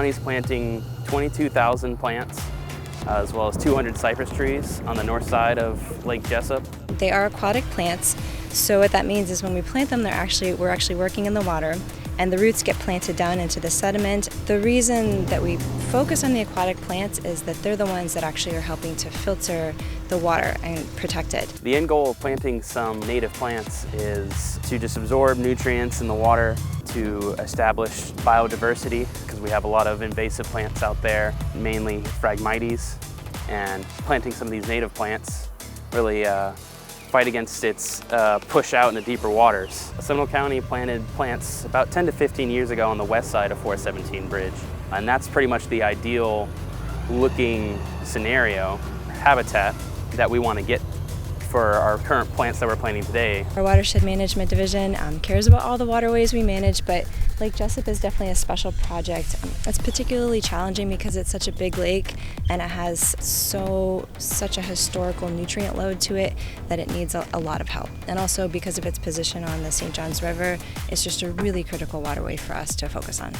County is planting 22,000 plants, as well as 200 cypress trees on the north side of Lake Jesup. They are aquatic plants, so what that means is when we plant them, we're actually working in the water, and the roots get planted down into the sediment. The reason that we focus on the aquatic plants is that they're the ones that actually are helping to filter the water and protect it. The end goal of planting some native plants is to just absorb nutrients in the water, to establish biodiversity, because we have a lot of invasive plants out there, mainly Phragmites, and planting some of these native plants really fight against its push out into deeper waters. Seminole County planted plants about 10 to 15 years ago on the west side of 417 Bridge, and that's pretty much the ideal looking scenario, habitat that we want to get for our current plants that we're planting today. Our Watershed Management Division cares about all the waterways we manage, but Lake Jesup is definitely a special project. It's particularly challenging because it's such a big lake and it has such a historical nutrient load to it that it needs a lot of help. And also because of its position on the St. Johns River, it's just a really critical waterway for us to focus on.